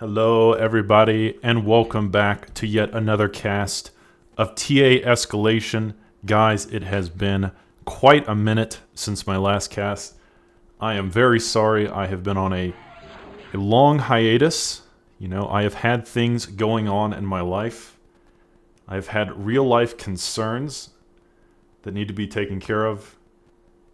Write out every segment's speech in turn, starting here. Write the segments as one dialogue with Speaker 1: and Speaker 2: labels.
Speaker 1: Hello, everybody, and welcome back to yet another cast of TA Escalation. Guys, it has been quite a minute since my last cast. I am very sorry. I have been on a long hiatus. You know, I have had things going on in my life. I have had real-life concerns that need to be taken care of.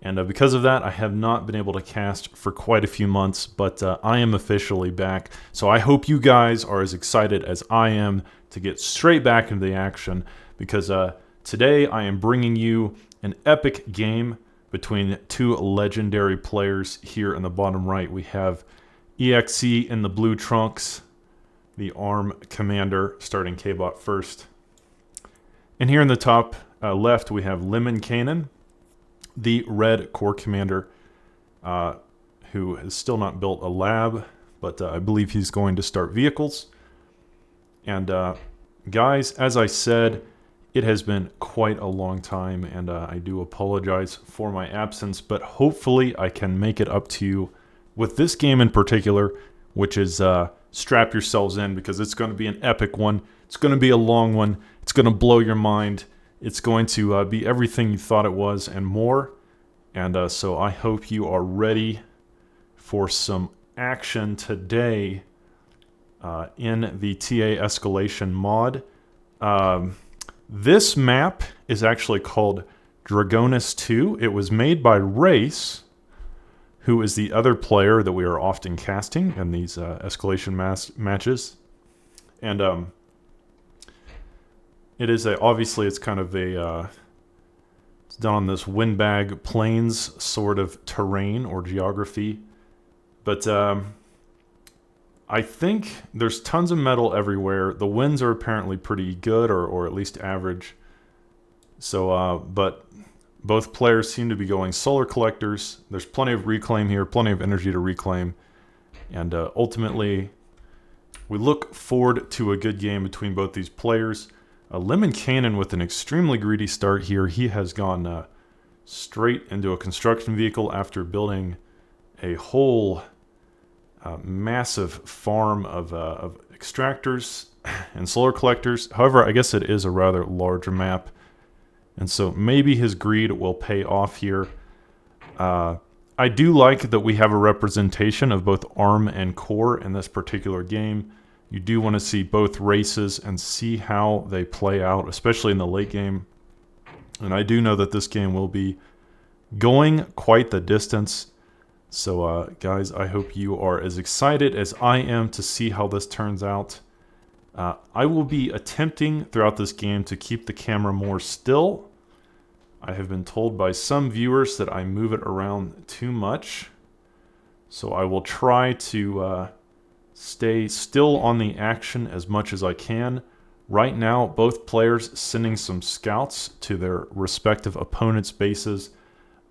Speaker 1: And because of that, I have not been able to cast for quite a few months, but I am officially back. So I hope you guys are as excited as I am to get straight back into the action, because today I am bringing you an epic game between two legendary players. Here in the bottom right, we have EXE in the blue trunks, the ARM commander, starting K-Bot first. And here in the top left, we have Lemminkainen, the red core commander, who has still not built a lab, but I believe he's going to start vehicles. And guys, as I said, it has been quite a long time, and I do apologize for my absence, but hopefully I can make it up to you with this game in particular, which is strap yourselves in, because it's going to be an epic one. It's going to be a long one. It's going to blow your mind. It's going to be everything you thought it was and more. And so I hope you are ready for some action today in the TA Escalation mod. This map is actually called Dragonis 2. It was made by Race, who is the other player that we are often casting in these Escalation matches. And it is obviously it's kind of a it's done on this windbag plains sort of terrain or geography, but I think there's tons of metal everywhere. The winds are apparently pretty good, or at least average. So, but both players seem to be going solar collectors. There's plenty of reclaim here, plenty of energy to reclaim, and ultimately, we look forward to a good game between both these players. Lemminkainen with an extremely greedy start here. He has gone straight into a construction vehicle after building a whole massive farm of extractors and solar collectors. However, I guess it is a rather larger map, and so maybe his greed will pay off here. I do like that we have a representation of both ARM and Core in this particular game. You do want to see both races and see how they play out, especially in the late game. And I do know that this game will be going quite the distance. So, guys, I hope you are as excited as I am to see how this turns out. I will be attempting throughout this game to keep the camera more still. I have been told by some viewers that I move it around too much. So I will try to stay still on the action as much as I can. Right now, both players sending some scouts to their respective opponents' bases.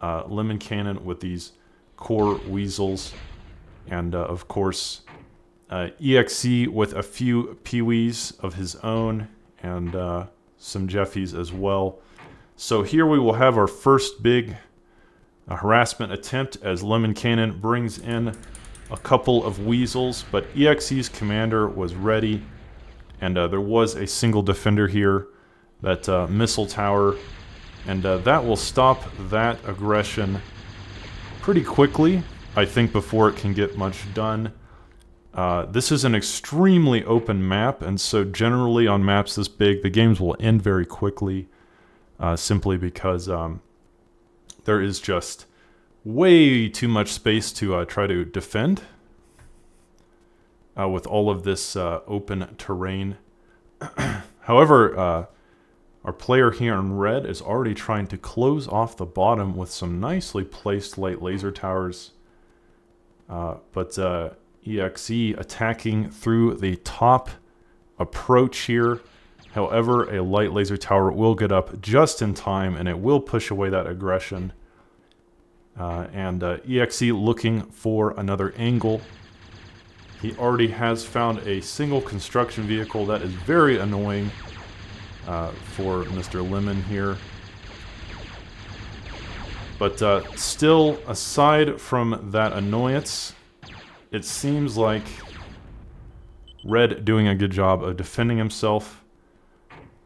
Speaker 1: Lemminkainen with these core weasels, and of course, EXE with a few peewees of his own, and some Jeffies as well. So here we will have our first big harassment attempt as Lemminkainen brings in a couple of weasels, but EXE's commander was ready, and there was a single defender here, that missile tower, and that will stop that aggression pretty quickly, I think, before it can get much done. This is an extremely open map, and so generally on maps this big, the games will end very quickly, simply because there is just way too much space to try to defend with all of this open terrain. However, our player here in red is already trying to close off the bottom with some nicely placed light laser towers. But EXE attacking through the top approach here. However, a light laser tower will get up just in time, and it will push away that aggression. And EXE looking for another angle. He already has found a single construction vehicle. That is very annoying for Mr. Lemon here. But still, aside from that annoyance, it seems like Red doing a good job of defending himself.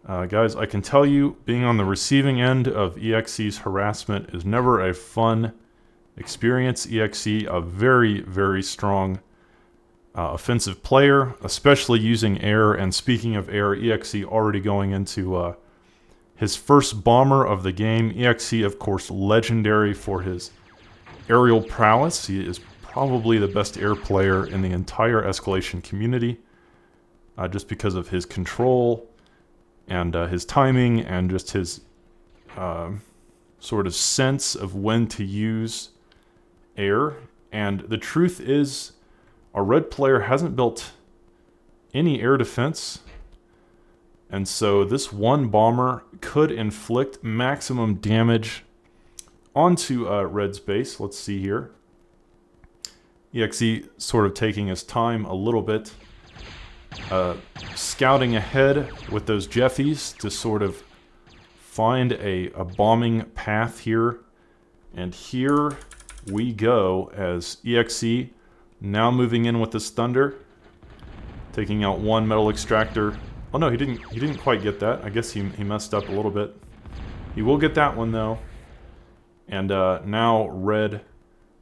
Speaker 1: Guys, I can tell you, being on the receiving end of EXE's harassment is never a fun experience. EXE, a very, very strong offensive player, especially using air. And speaking of air, EXE already going into his first bomber of the game. EXE, of course, legendary for his aerial prowess. He is probably the best air player in the entire Escalation community, just because of his control and his timing and just his sort of sense of when to use air. And the truth is, our red player hasn't built any air defense, and so this one bomber could inflict maximum damage onto red's base. Let's see here. EXE sort of taking his time a little bit, scouting ahead with those Jeffies to sort of find a bombing path here. And here we go as EXE now moving in with this Thunder, taking out one metal extractor. Oh no, he didn't quite get that. I guess he messed up a little bit. He will get that one though. And now red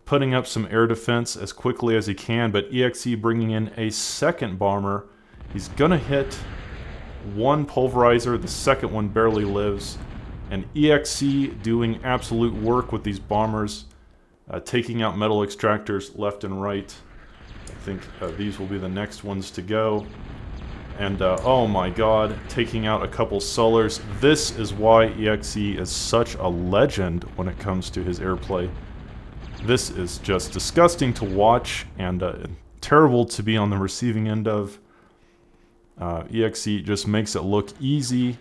Speaker 1: putting up some air defense as quickly as he can, but EXE bringing in a second bomber. He's gonna hit one pulverizer, the second one barely lives, and EXE doing absolute work with these bombers, taking out metal extractors left and right. I think these will be the next ones to go. And oh my god, taking out a couple Sullers. This is why EXE is such a legend when it comes to his airplay. This is just disgusting to watch and terrible to be on the receiving end of. EXE just makes it look easy.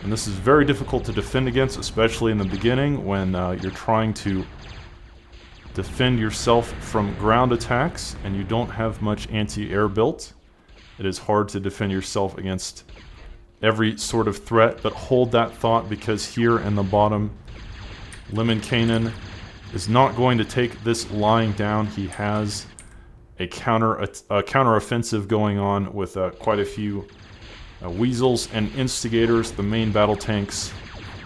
Speaker 1: And this is very difficult to defend against, especially in the beginning when you're trying to defend yourself from ground attacks and you don't have much anti-air built. It is hard to defend yourself against every sort of threat, but hold that thought, because here in the bottom, Lemminkainen is not going to take this lying down. He has a counter-offensive going on with quite a few Weasels and Instigators, the main battle tanks,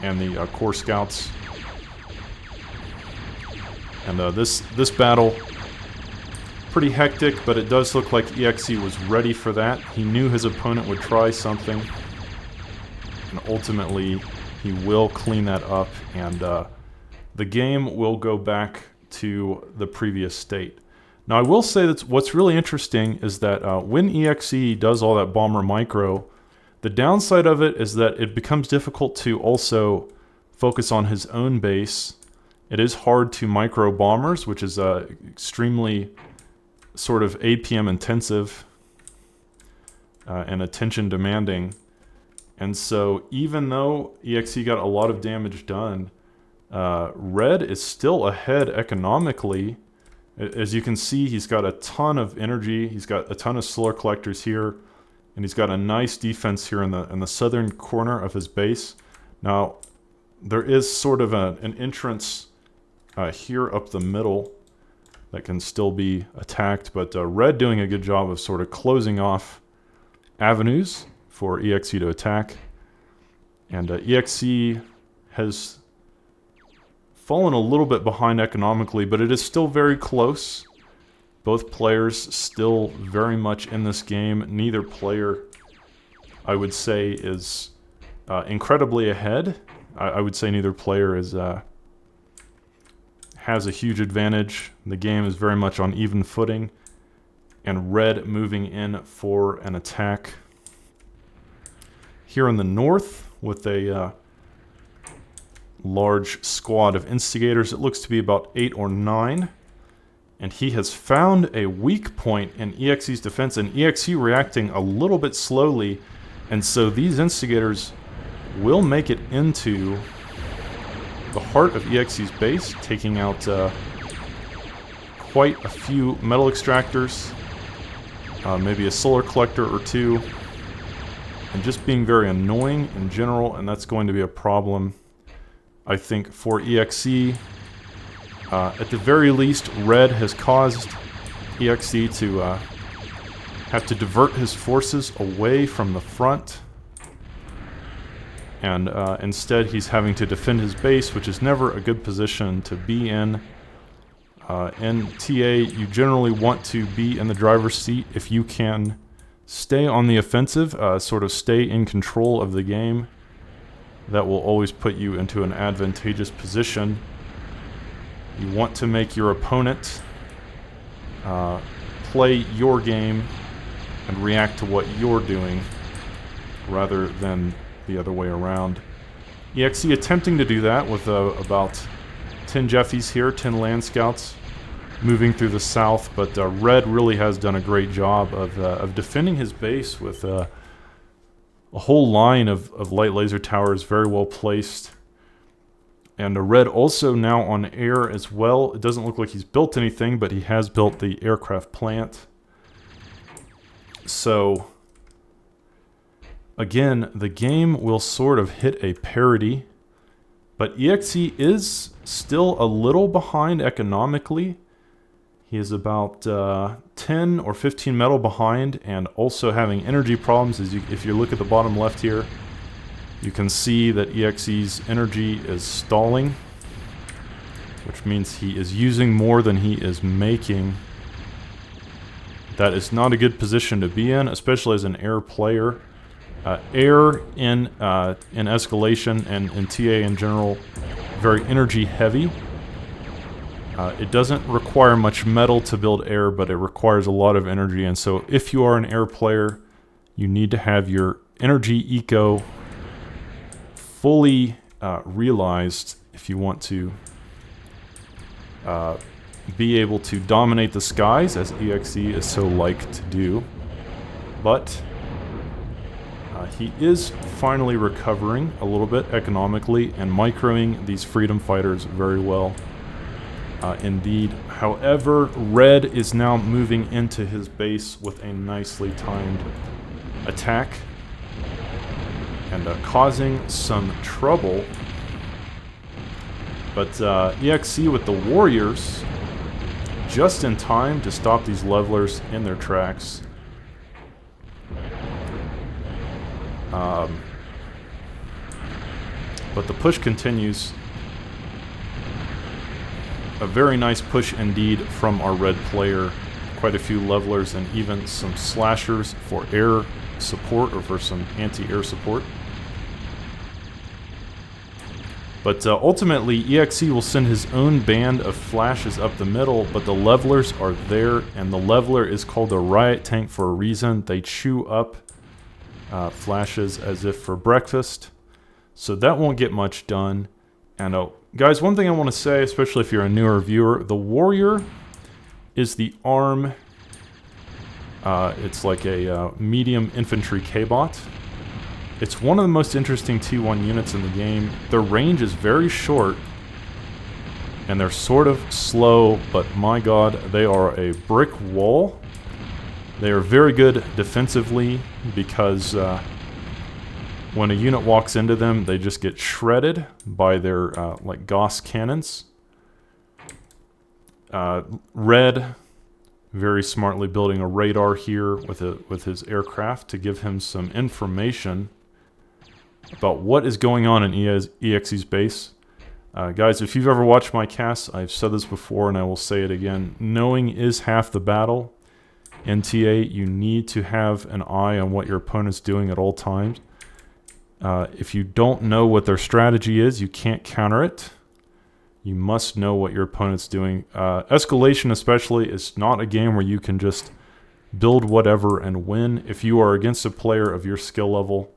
Speaker 1: and the Core Scouts. And this battle, pretty hectic, but it does look like EXE was ready for that. He knew his opponent would try something, and ultimately he will clean that up, and the game will go back to the previous state. Now I will say that what's really interesting is that when EXE does all that bomber micro, the downside of it is that it becomes difficult to also focus on his own base. It is hard to micro bombers, which is extremely sort of APM intensive and attention demanding. And so even though EXE got a lot of damage done, red is still ahead economically. As you can see, he's got a ton of energy, he's got a ton of solar collectors here, and he's got a nice defense here in the southern corner of his base. Now there is sort of an entrance here up the middle that can still be attacked, but red doing a good job of sort of closing off avenues for EXE to attack. And EXE has fallen a little bit behind economically, but it is still very close. Both players still very much in this game. Neither player, I would say, is incredibly ahead. I would say neither player is has a huge advantage. The game is very much on even footing, and red moving in for an attack. Here in the north with a large squad of Instigators, it looks to be about 8 or 9, and he has found a weak point in EXE's defense, and EXE reacting a little bit slowly, and so these Instigators will make it into the heart of EXE's base, taking out quite a few metal extractors, maybe a solar collector or two, and just being very annoying in general, and that's going to be a problem, I think, for EXE. At the very least, red has caused EXE to have to divert his forces away from the front. And instead he's having to defend his base, which is never a good position to be in. In TA, you generally want to be in the driver's seat if you can stay on the offensive, sort of stay in control of the game. That will always put you into an advantageous position. You want to make your opponent play your game and react to what you're doing rather than the other way around. EXE attempting to do that with about 10 Jeffies here, 10 land scouts moving through the south, but Red really has done a great job of defending his base with a whole line of light laser towers very well placed. And Red also now on air as well. It doesn't look like he's built anything, but he has built the aircraft plant. So again, the game will sort of hit a parity, but EXE is still a little behind economically. He is about 10 or 15 metal behind, and also having energy problems. If you look at the bottom left here, you can see that EXE's energy is stalling, which means he is using more than he is making. That is not a good position to be in, especially as an air player. Air in Escalation and in TA in general, very energy heavy. It doesn't require much metal to build air, but it requires a lot of energy, and so if you are an air player, you need to have your energy eco fully realized if you want to be able to dominate the skies, as EXE is so like to do. But he is finally recovering a little bit economically and microing these freedom fighters very well. Indeed. However, Red is now moving into his base with a nicely timed attack and causing some trouble. But EXE with the warriors just in time to stop these levelers in their tracks. But the push continues. A very nice push indeed from our red player. Quite a few levelers and even some slashers for air support, or for some anti-air support. But ultimately, EXE will send his own band of flashes up the middle, but the levelers are there, and the leveler is called a Riot tank for a reason. They chew up flashes as if for breakfast, so that won't get much done. And guys, one thing I want to say, especially if you're a newer viewer, the warrior is the arm. It's like a medium infantry K-bot. It's one of the most interesting T1 units in the game. Their range is very short, and they're sort of slow, but my god, they are a brick wall. They are very good defensively because when a unit walks into them, they just get shredded by their like Gauss cannons. Red, very smartly building a radar here with his aircraft to give him some information about what is going on in EXE's base. Guys, if you've ever watched my casts, I've said this before and I will say it again. Knowing is half the battle. In TA, you need to have an eye on what your opponent's doing at all times. If you don't know what their strategy is, you can't counter it. You must know what your opponent's doing. Escalation especially is not a game where you can just build whatever and win. If you are against a player of your skill level,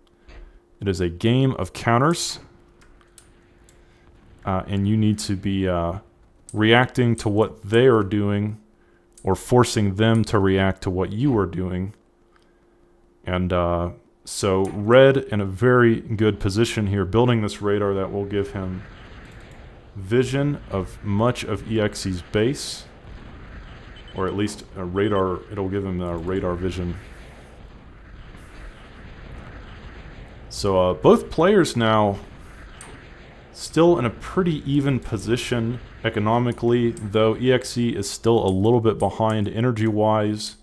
Speaker 1: it is a game of counters. And you need to be reacting to what they are doing, or forcing them to react to what you are doing. And so Red in a very good position here, building this radar that will give him vision of much of EXE's base, or at least a radar. It'll give him radar vision. So both players now still in a pretty even position economically, though EXE is still a little bit behind energy-wise.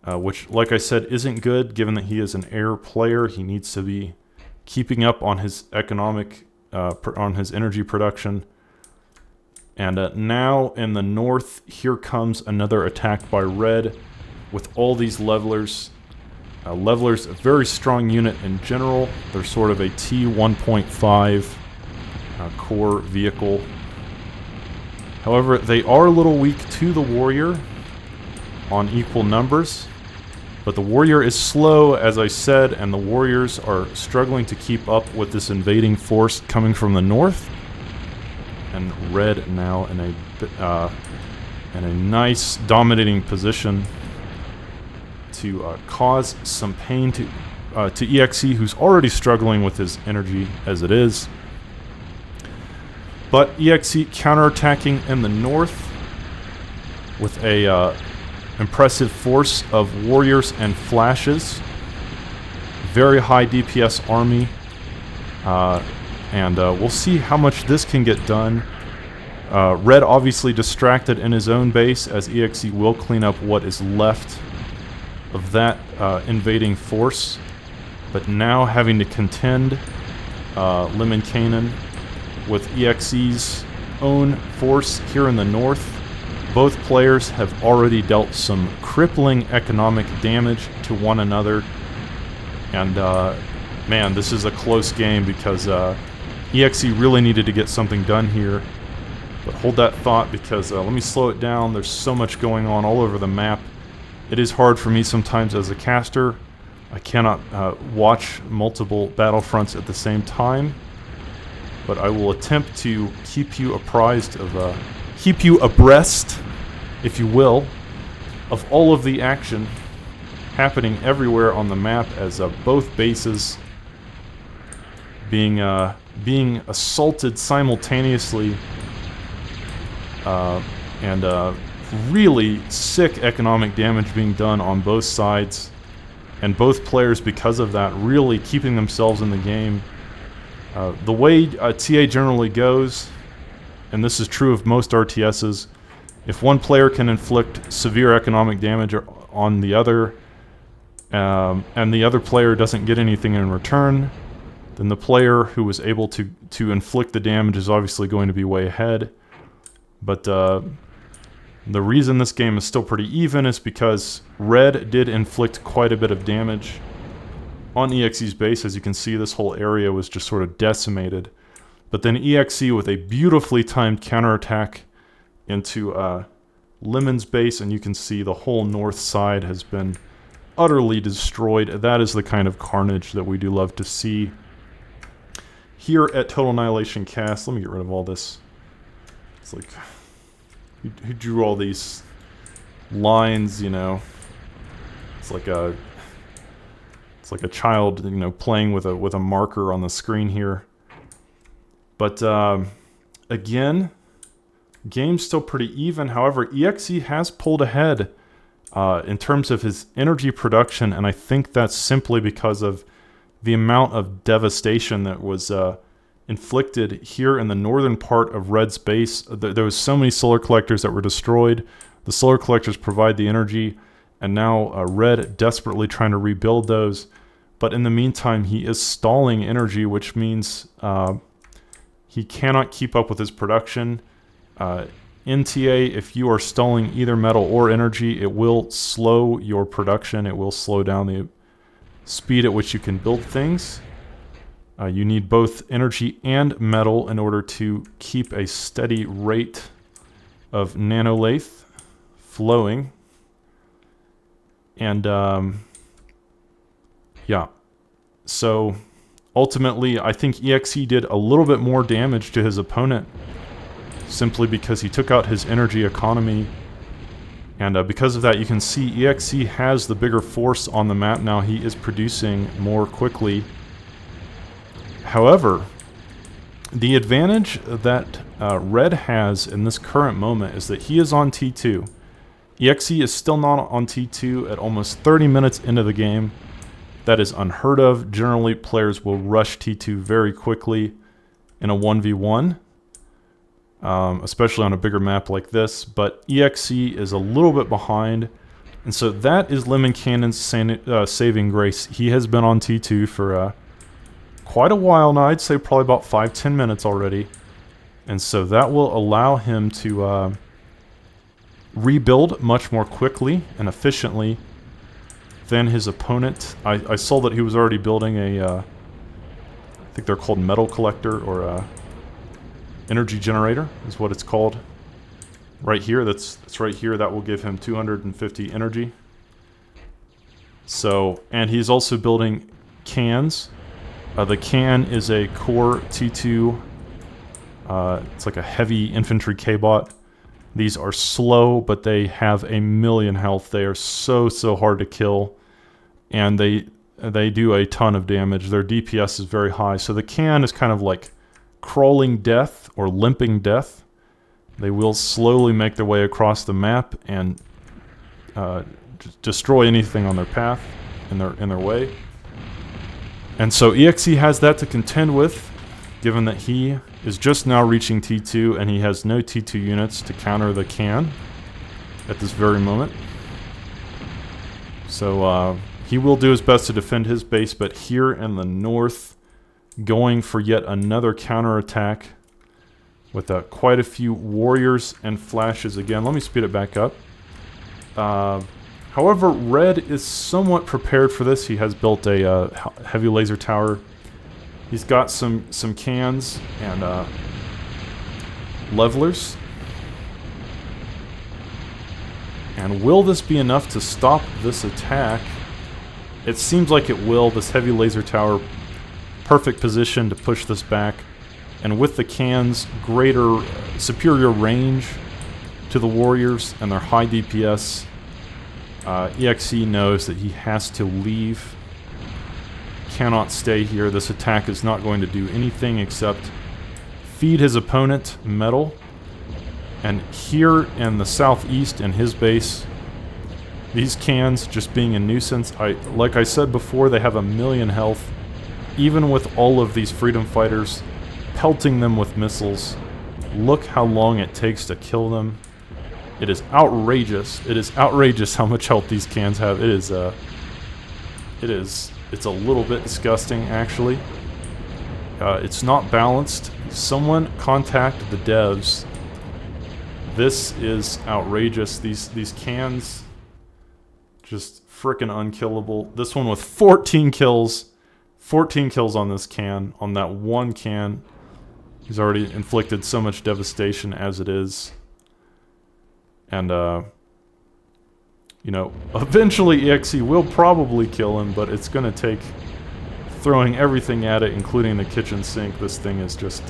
Speaker 1: which, like I said, isn't good given that he is an air player. He needs to be keeping up on his on his energy production. And now in the north, here comes another attack by red with all these levelers. Levelers, a very strong unit in general. They're sort of a T1.5 core vehicle. However, they are a little weak to the warrior on equal numbers. But the warrior is slow, as I said, and the warriors are struggling to keep up with this invading force coming from the north. And red now in a nice dominating position to cause some pain to EXE, who's already struggling with his energy as it is. But EXE counterattacking in the north with a impressive force of warriors and flashes. Very high DPS army. And we'll see how much this can get done. Red obviously distracted in his own base, as EXE will clean up what is left of that invading force. But now having to contend Lemminkainen with EXE's own force here in the north. Both players have already dealt some crippling economic damage to one another. And man, this is a close game because EXE really needed to get something done here. But hold that thought, because let me slow it down. There's so much going on all over the map. It is hard for me sometimes as a caster. I cannot watch multiple battlefronts at the same time. But I will attempt to keep you apprised of, keep you abreast, if you will, of all of the action happening everywhere on the map, as both bases being assaulted simultaneously, and really sick economic damage being done on both sides, and both players, because of that, really keeping themselves in the game. The way TA generally goes, and this is true of most RTSs, if one player can inflict severe economic damage on the other, and the other player doesn't get anything in return, then the player who was able to inflict the damage is obviously going to be way ahead. But the reason this game is still pretty even is because red did inflict quite a bit of damage on EXE's base. As you can see, this whole area was just sort of decimated. But then EXE, with a beautifully timed counterattack into Lemon's base, and you can see the whole north side has been utterly destroyed. That is the kind of carnage that we do love to see here at Total Annihilation Cast. Let me get rid of all this. It's like, who drew all these lines, you know? It's like a child, you know, playing with a marker on the screen here. But again, game's still pretty even. However, EXE has pulled ahead in terms of his energy production, and I think that's simply because of the amount of devastation that was inflicted here in the northern part of Red's base. There was so many solar collectors that were destroyed. The solar collectors provide the energy, and now Red desperately trying to rebuild those. But in the meantime, he is stalling energy, which means he cannot keep up with his production. In TA, if you are stalling either metal or energy, it will slow your production. It will slow down the speed at which you can build things. You need both energy and metal in order to keep a steady rate of nanolath flowing. And yeah, so ultimately I think EXE did a little bit more damage to his opponent simply because he took out his energy economy. And because of that, you can see EXE has the bigger force on the map now. He is producing more quickly. However, the advantage that Red has in this current moment is that he is on T2. EXE is still not on T2 at almost 30 minutes into the game. That is unheard of. Generally, players will rush T2 very quickly in a 1v1. Especially on a bigger map like this, but EXE is a little bit behind. And so that is Lemminkainen's saving grace. He has been on T2 for quite a while now. I'd say probably about 5-10 minutes already. And so that will allow him to rebuild much more quickly and efficiently than his opponent. I saw that he was already building a, I think they're called metal collector or energy generator is what it's called. Right here, that's right here. That will give him 250 energy. So, and he's also building cans. The can is a core T2. It's like a heavy infantry K-bot. These are slow, but they have a million health. They are so hard to kill, and they do a ton of damage. Their DPS is very high. So the can is kind of like crawling death or limping death. They will slowly make their way across the map and destroy anything on their path, in their way. And so EXE has that to contend with, given that he is just now reaching T2 and he has no T2 units to counter the can at this very moment. So he will do his best to defend his base, but here in the north, going for yet another counterattack with quite a few warriors and flashes again. Let me speed it back up. However, red is somewhat prepared for this. He has built a heavy laser tower. He's got some cans and levelers. And will this be enough to stop this attack? It seems like it will. This heavy laser tower, perfect position to push this back. And with the cans, superior range to the warriors and their high DPS, EXE knows that he has to leave. Cannot stay here. This attack is not going to do anything except feed his opponent metal. And here in the southeast in his base, these cans just being a nuisance. Like I said before, they have a million health. Even with all of these freedom fighters pelting them with missiles, look how long it takes to kill them. It is outrageous. It is outrageous how much health these cans have. It's a little bit disgusting, actually. It's not balanced. Someone contact the devs. This is outrageous. These cans, just frickin' unkillable. This one with 14 kills. 14 kills on this can, on that one can. He's already inflicted so much devastation as it is. And, you know, eventually EXE will probably kill him, but it's going to take throwing everything at it, including the kitchen sink. This thing is just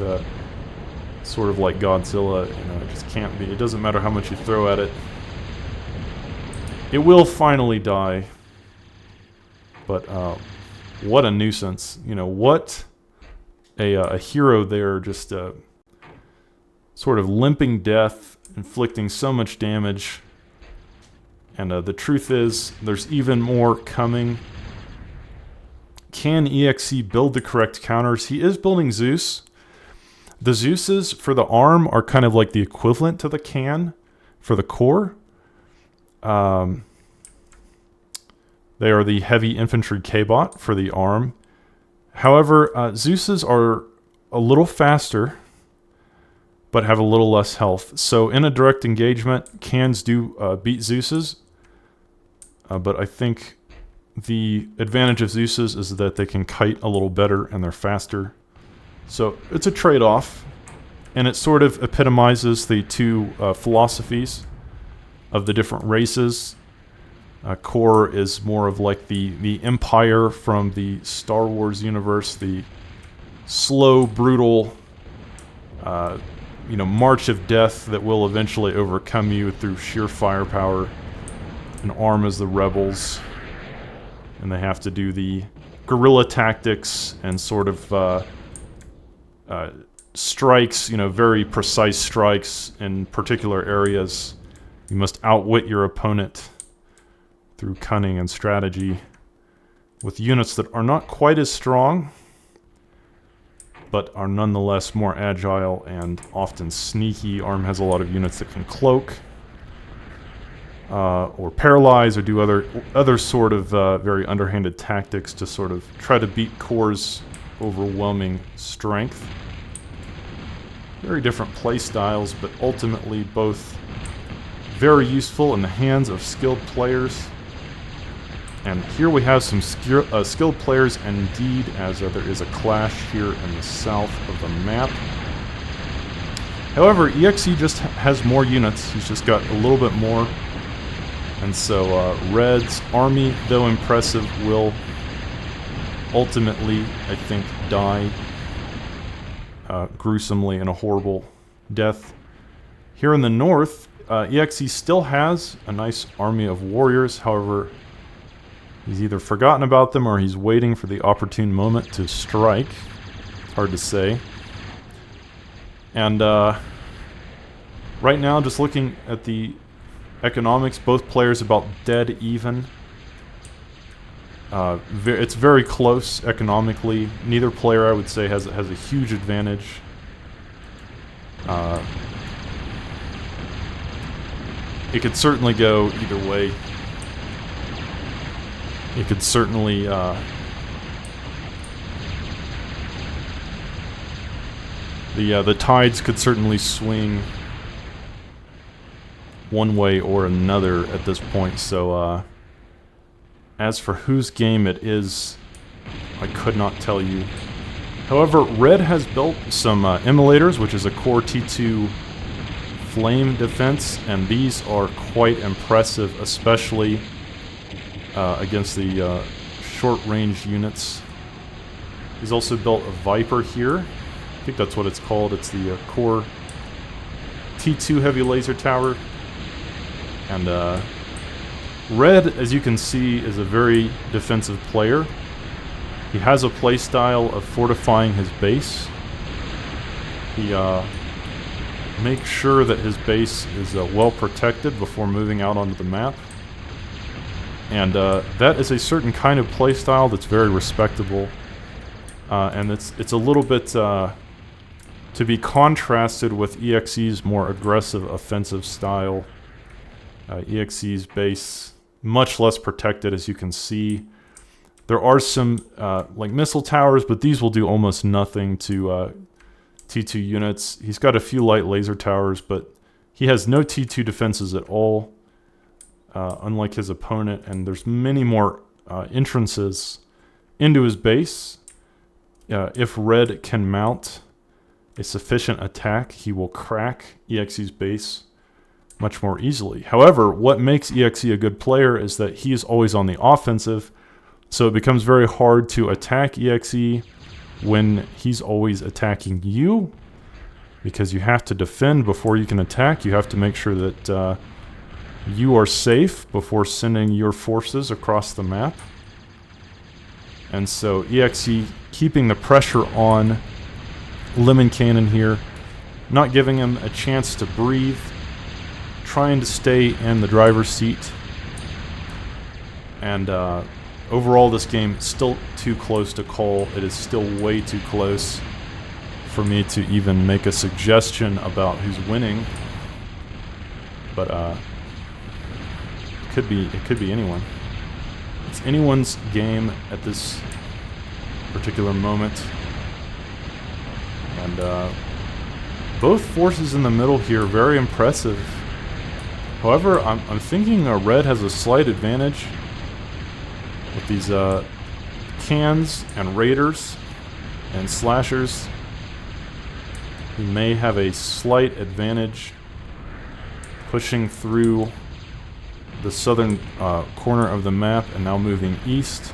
Speaker 1: sort of like Godzilla. You know, it just can't be. It doesn't matter how much you throw at it. It will finally die. But what a nuisance. You know, what a hero there, just sort of limping death, inflicting so much damage. And the truth is, there's even more coming. Can EXE build the correct counters? He is building Zeus. The Zeuses for the arm are kind of like the equivalent to the can for the core. They are the heavy infantry K-bot for the arm. However, Zeuses are a little faster, but have a little less health. So in a direct engagement, cans do beat Zeuses. But I think the advantage of Zeuses is that they can kite a little better and they're faster. So it's a trade-off. And it sort of epitomizes the two philosophies of the different races. Core is more of like the Empire from the Star Wars universe, the slow, brutal, march of death that will eventually overcome you through sheer firepower. And arm is the rebels, and they have to do the guerrilla tactics and sort of strikes, very precise strikes in particular areas. You must outwit your opponent through cunning and strategy with units that are not quite as strong, but are nonetheless more agile and often sneaky. Arm has a lot of units that can cloak. or paralyze or do other sort of very underhanded tactics to sort of try to beat Core's overwhelming strength. Very different play styles, but ultimately both very useful in the hands of skilled players. And here we have some skilled players indeed, as there is a clash here in the south of the map. However, EXE just has more units. He's just got a little bit more. And so Red's army, though impressive, will ultimately, I think, die gruesomely in a horrible death. Here in the north, EXE still has a nice army of warriors. However, he's either forgotten about them or he's waiting for the opportune moment to strike. It's hard to say. And right now, just looking at the economics, both players about dead even. It's very close economically. Neither player, I would say, has a huge advantage. It could certainly go either way. It could certainly the tides could certainly swing one way or another at this point. So as for whose game it is, I could not tell you. However, Red has built some immolators, which is a core T2 flame defense, and these are quite impressive, especially against the short-range units. He's also built a Viper here. I think that's what it's called. It's the core T2 heavy laser tower. And Red, as you can see, is a very defensive player. He has a playstyle of fortifying his base. He makes sure that his base is well protected before moving out onto the map. And that is a certain kind of playstyle that's very respectable. And it's a little bit to be contrasted with EXE's more aggressive offensive style. EXE's base, much less protected, as you can see. There are some like missile towers, but these will do almost nothing to T2 units. He's got a few light laser towers, but he has no T2 defenses at all, unlike his opponent. And there's many more entrances into his base. If Red can mount a sufficient attack, he will crack EXE's base much more easily. However, what makes EXE a good player is that he is always on the offensive, so it becomes very hard to attack EXE when he's always attacking you, because you have to defend before you can attack. You have to make sure that you are safe before sending your forces across the map. And so EXE keeping the pressure on Lemminkainen here, not giving him a chance to breathe, trying to stay in the driver's seat. And overall, this game is still too close to call. It is still way too close for me to even make a suggestion about who's winning. But it could be anyone. It's anyone's game at this particular moment. And both forces in the middle here, very impressive. However, I'm thinking Red has a slight advantage with these cans and raiders and slashers. He may have a slight advantage pushing through the southern corner of the map and now moving east.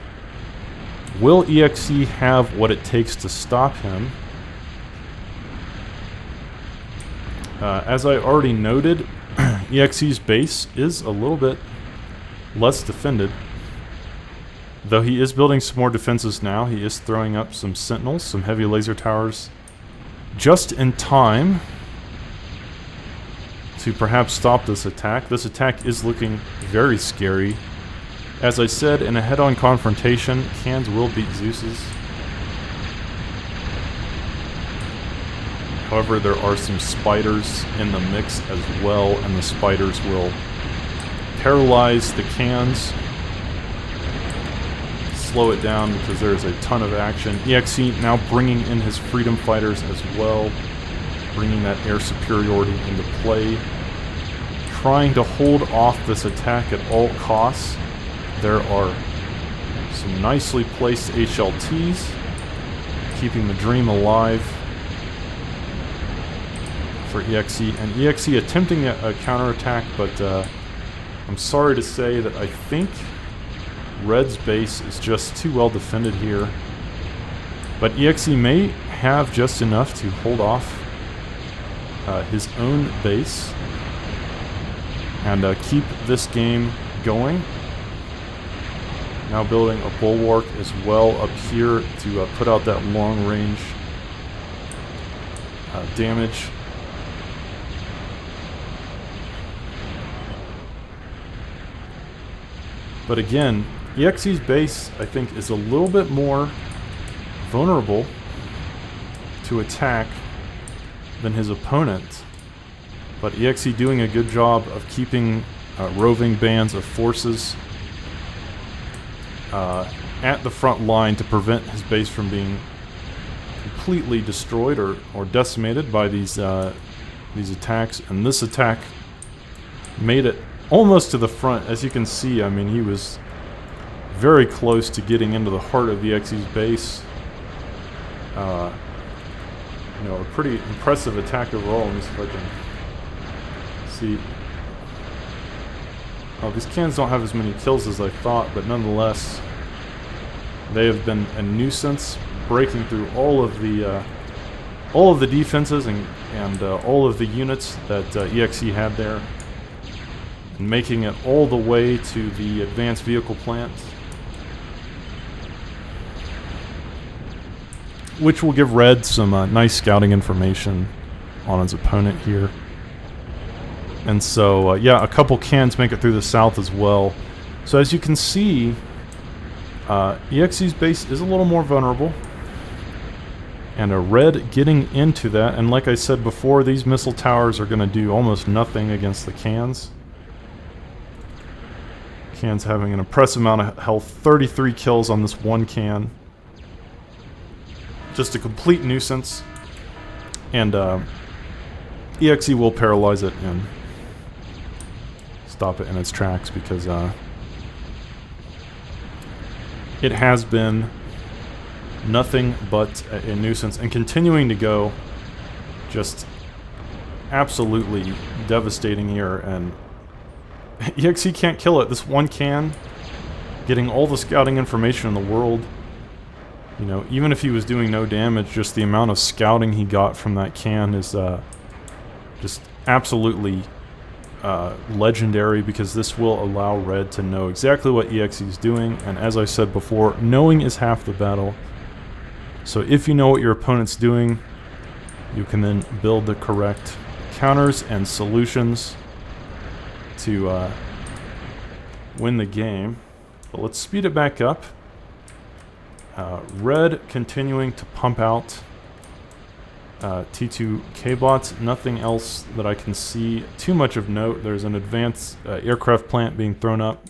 Speaker 1: Will EXE have what it takes to stop him? As I already noted, EXE's base is a little bit less defended. Though he is building some more defenses now, he is throwing up some sentinels, some heavy laser towers, just in time to perhaps stop this attack. This attack is looking very scary. As I said, in a head-on confrontation, cans will beat Zeus's. However, there are some spiders in the mix as well, and the spiders will paralyze the cans, slow it down because there's a ton of action. EXE now bringing in his freedom fighters as well, bringing that air superiority into play, trying to hold off this attack at all costs. There are some nicely placed HLTs, keeping the dream alive for EXE, and EXE attempting a counterattack, but I'm sorry to say that I think Red's base is just too well defended here. But EXE may have just enough to hold off his own base and keep this game going. Now building a bulwark as well up here to put out that long range damage. But again, EXE's base, I think, is a little bit more vulnerable to attack than his opponent. But EXE doing a good job of keeping roving bands of forces at the front line to prevent his base from being completely destroyed or decimated by these attacks. And this attack made it almost to the front. As you can see, I mean, he was very close to getting into the heart of EXE's base. You know, a pretty impressive attack overall. Let me see if I can see. Oh, these cans don't have as many kills as I thought, but nonetheless, they have been a nuisance, breaking through all of the defenses and all of the units that EXE had there, and making it all the way to the advanced vehicle plant, which will give Red some nice scouting information on his opponent here. And so, yeah, a couple cans make it through the south as well. So as you can see, EXE's base is a little more vulnerable. And a Red getting into that. And like I said before, these missile towers are going to do almost nothing against the cans. Can's having an impressive amount of health. 33 kills on this one can. Just a complete nuisance. And EXE will paralyze it and stop it in its tracks, because it has been nothing but a nuisance, and continuing to go just absolutely devastating here. And EXE can't kill it. This one can, getting all the scouting information in the world. You know, even if he was doing no damage, just the amount of scouting he got from that can is just absolutely legendary, because this will allow Red to know exactly what EXE is doing. And as I said before, knowing is half the battle. So if you know what your opponent's doing, you can then build the correct counters and solutions to win the game. But let's speed it back up. Red continuing to pump out T2K bots. Nothing else that I can see too much of note. There's an advanced aircraft plant being thrown up.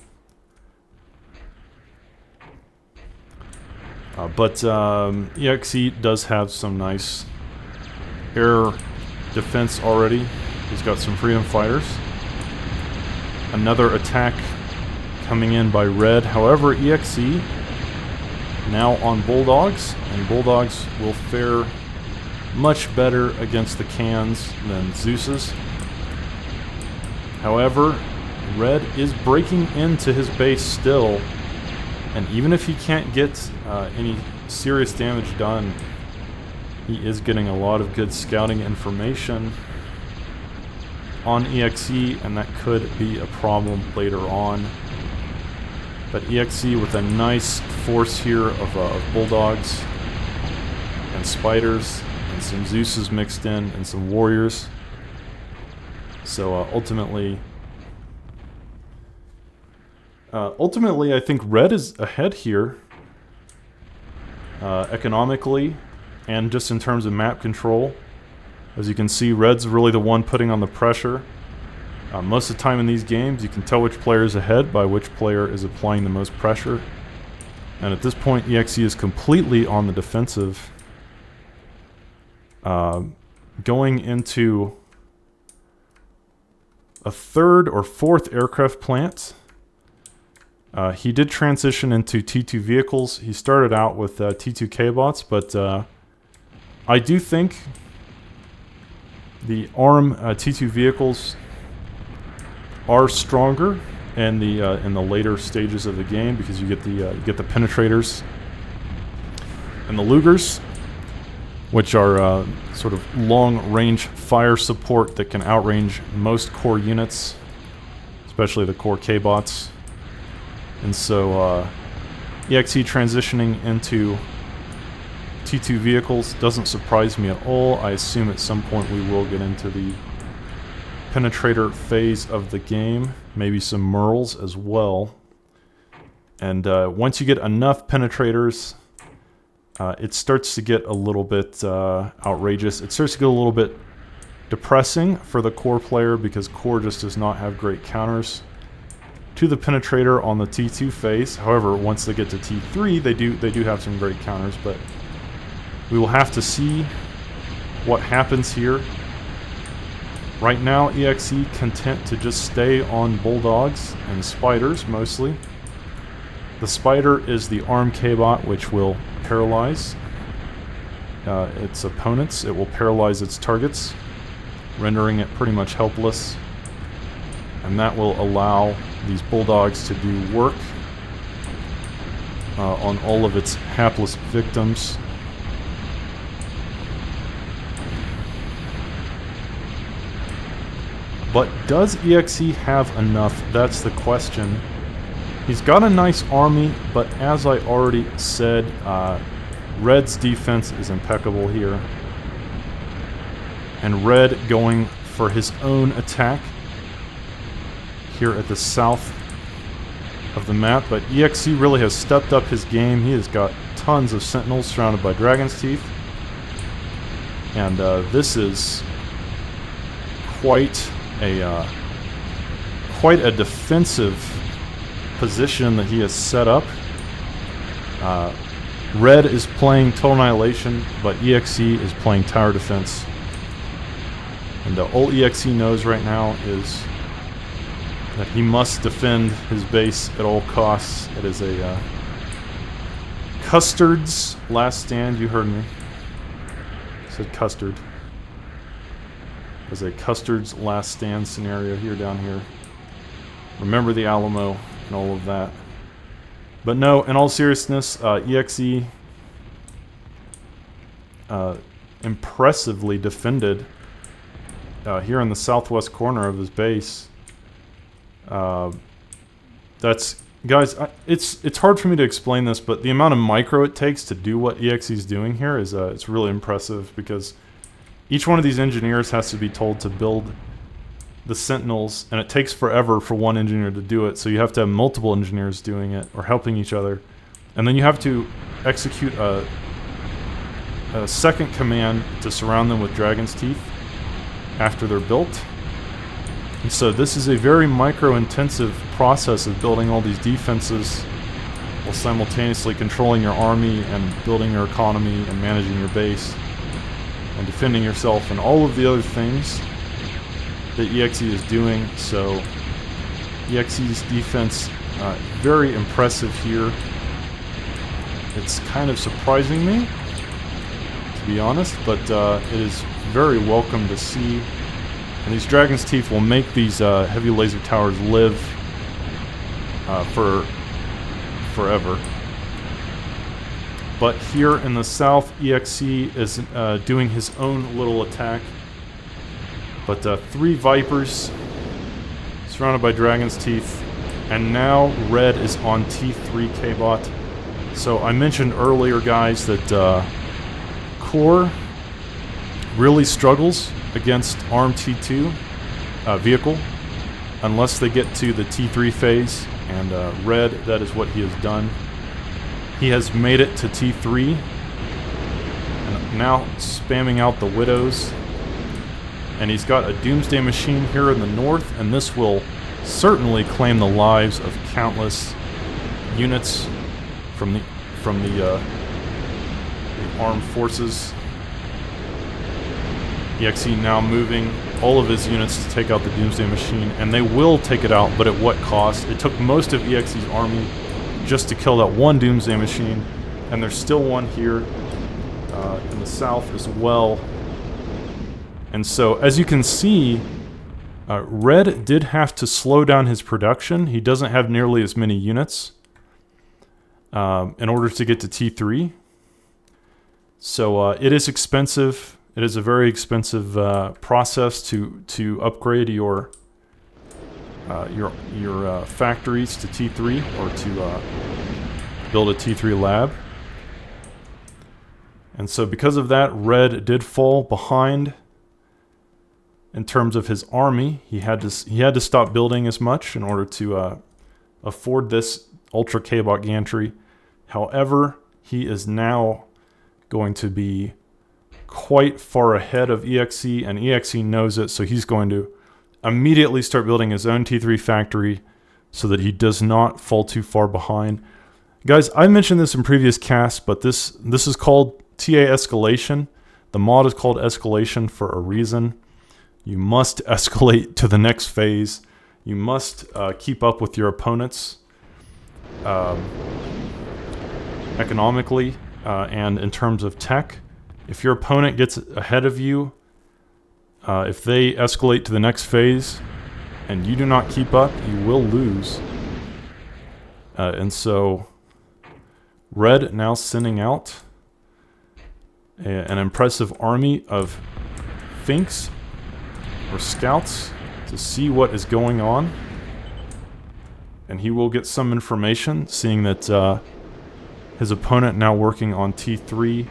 Speaker 1: But EXE does have some nice air defense already. He's got some freedom fighters. Another attack coming in by Red. However, EXE now on Bulldogs, and Bulldogs will fare much better against the cans than Zeus's. However, Red is breaking into his base still, and even if he can't get any serious damage done, he is getting a lot of good scouting information on EXE, and that could be a problem later on. But EXE with a nice force here of Bulldogs and Spiders, and some Zeus's mixed in, and some Warriors. So ultimately, I think Red is ahead here, economically, and just in terms of map control. As you can see, Red's really the one putting on the pressure. Most of the time in these games, you can tell which player is ahead by which player is applying the most pressure. And at this point, EXE is completely on the defensive. Going into a third or fourth aircraft plant. He did transition into T2 vehicles. He started out with T2 K-bots, but I do think the ARM T2 vehicles are stronger in the later stages of the game because you get the penetrators and the Lugers, which are sort of long-range fire support that can outrange most core units, especially the core K-bots. And so EXE transitioning into T2 vehicles doesn't surprise me at all. I assume at some point we will get into the penetrator phase of the game, maybe some Merles as well. And once you get enough penetrators, it starts to get a little bit outrageous. It starts to get a little bit depressing for the core player because core just does not have great counters to the penetrator on the T2 phase. However, once they get to T3, they do have some great counters, but we will have to see what happens here. Right now, EXE content to just stay on bulldogs and spiders mostly. The spider is the ARM K-bot, which will paralyze its opponents. It will paralyze its targets, rendering it pretty much helpless. And that will allow these bulldogs to do work on all of its hapless victims. But does EXE have enough? That's the question. He's got a nice army, but as I already said, Red's defense is impeccable here. And Red going for his own attack here at the south of the map, but EXE really has stepped up his game. He has got tons of sentinels surrounded by Dragon's Teeth. And this is quite a defensive position that he has set up. Red is playing Total Annihilation, but EXE is playing Tower Defense. And all EXE knows right now is that he must defend his base at all costs. It is a Custard's last stand. You heard me. I said Custard. There's a Custard's last stand scenario here down here. Remember the Alamo and all of that. But no, in all seriousness, EXE impressively defended here in the southwest corner of his base. That's, guys, it's hard for me to explain this, but the amount of micro it takes to do what EXE is doing here is it's really impressive, because each one of these engineers has to be told to build the sentinels, and it takes forever for one engineer to do it, so you have to have multiple engineers doing it or helping each other, and then you have to execute a second command to surround them with Dragon's Teeth after they're built. And so this is a very micro-intensive process of building all these defenses while simultaneously controlling your army and building your economy and managing your base and defending yourself and all of the other things that EXE is doing. So EXE's defense, very impressive here. It's kind of surprising me, to be honest, but it is very welcome to see. And these Dragon's Teeth will make these heavy laser towers live for forever. But here in the south, EXE is doing his own little attack. But 3 Vipers surrounded by Dragon's Teeth. And now Red is on T3 K-Bot. So I mentioned earlier, guys, that Core really struggles against ARM T2 vehicle unless they get to the T3 phase, and Red, that is what he has done. He has made it to T3 and now spamming out the Widows And he's got a Doomsday Machine here in the north, and this will certainly claim the lives of countless units from the armed forces. EXE now moving all of his units to take out the Doomsday Machine, and they will take it out, but at what cost? It took most of EXE's army just to kill that one Doomsday Machine, and there's still one here in the south as well. And so, as you can see, Red did have to slow down his production. He doesn't have nearly as many units in order to get to T3. So it is expensive. It is a very expensive process to upgrade your factories to T3 or to build a T3 lab. And so because of that, Red did fall behind in terms of his army. He had to stop building as much in order to afford this Ultra K-Bot gantry. However, he is now going to be quite far ahead of EXE, and EXE knows it, so he's going to immediately start building his own T3 factory so that he does not fall too far behind. Guys, I mentioned this in previous casts, but this is called TA Escalation. The mod is called Escalation for a reason. You must escalate to the next phase. You must keep up with your opponents economically and in terms of tech. If your opponent gets ahead of you, if they escalate to the next phase and you do not keep up, you will lose. And so Red now sending out an impressive army of Finks or scouts to see what is going on. And he will get some information, seeing that his opponent now working on T3.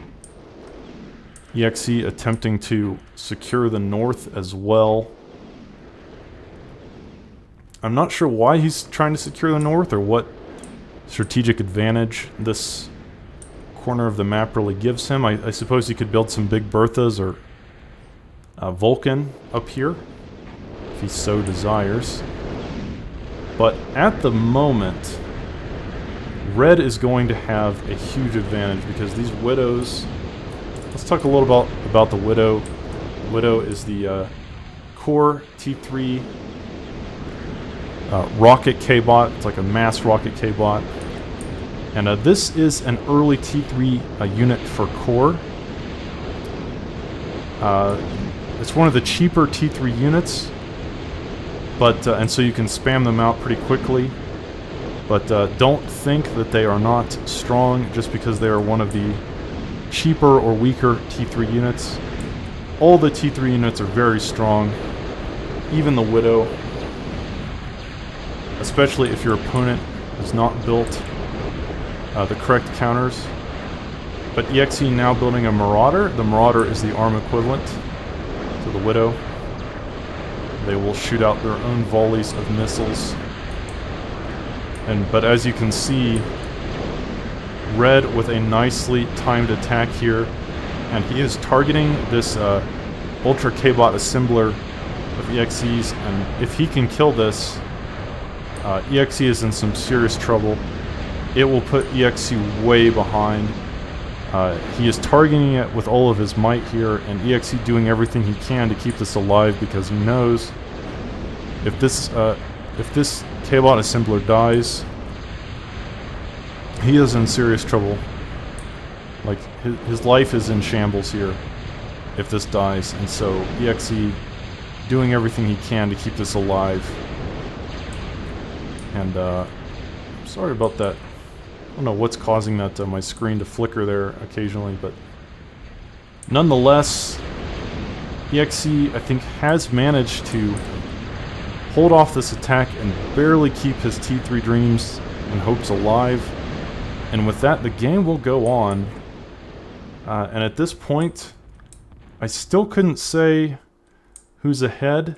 Speaker 1: EXE attempting to secure the north as well. I'm not sure why he's trying to secure the north or what strategic advantage this corner of the map really gives him. I suppose he could build some big Berthas or Vulcan up here if he so desires. But at the moment, Red is going to have a huge advantage because these Widows... Let's talk a little about the Widow. The Widow is the core T3 rocket K-Bot. It's like a mass rocket K-Bot. And this is an early T3 unit for core. It's one of the cheaper T3 units, but and so you can spam them out pretty quickly. But don't think that they are not strong just because they are one of the cheaper or weaker T3 units. All the T3 units are very strong, even the Widow, especially if your opponent has not built the correct counters. But EXE now building a Marauder. The Marauder is the ARM equivalent to the Widow. They will shoot out their own volleys of missiles. But as you can see, Red with a nicely timed attack here, and he is targeting this Ultra K-Bot assembler of EXE's, and if he can kill this, EXE is in some serious trouble. It will put EXE way behind. He is targeting it with all of his might here, and EXE doing everything he can to keep this alive because he knows if this K-Bot assembler dies, he is in serious trouble. Like, his life is in shambles here if this dies, and so EXE doing everything he can to keep this alive. And sorry about that. I don't know what's causing that my screen to flicker there occasionally, but nonetheless, EXE I think has managed to hold off this attack and barely keep his T3 dreams and hopes alive. And with that, the game will go on. And at this point, I still couldn't say who's ahead.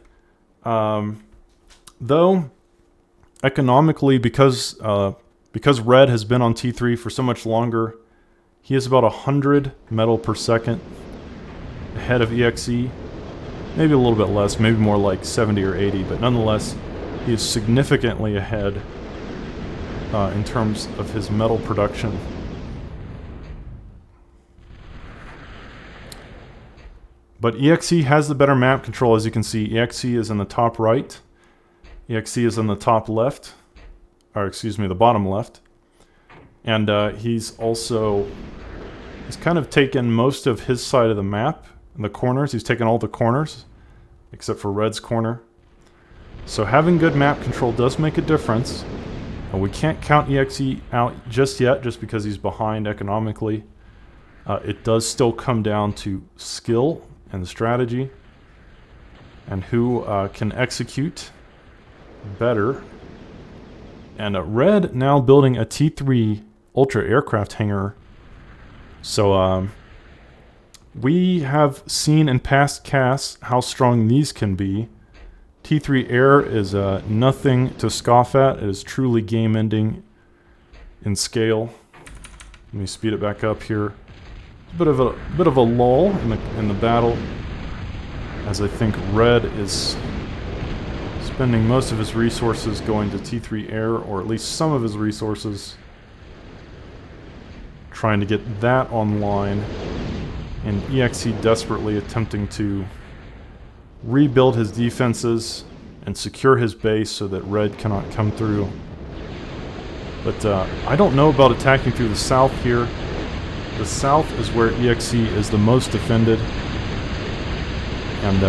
Speaker 1: Though, economically, because Red has been on T3 for so much longer, he is about 100 metal per second ahead of EXE. Maybe a little bit less, maybe more like 70 or 80, but nonetheless, he is significantly ahead in terms of his metal production. But EXE has the better map control, as you can see. EXE is in the top right. EXE is in the top left. Or excuse me, the bottom left. And he's kind of taken most of his side of the map. In the corners, he's taken all the corners. Except for Red's corner. So having good map control does make a difference. And we can't count EXE out just yet, just because he's behind economically. It does still come down to skill and strategy, and who can execute better. And Red now building a T3 Ultra aircraft hangar. So we have seen in past casts how strong these can be. T3 Air is nothing to scoff at. It is truly game-ending in scale. Let me speed it back up here. A bit of a lull in the battle, as I think Red is spending most of his resources going to T3 Air, or at least some of his resources trying to get that online, and EXE desperately attempting to rebuild his defenses and secure his base so that Red cannot come through. But I don't know about attacking through the south here. The south is where EXE is the most defended. And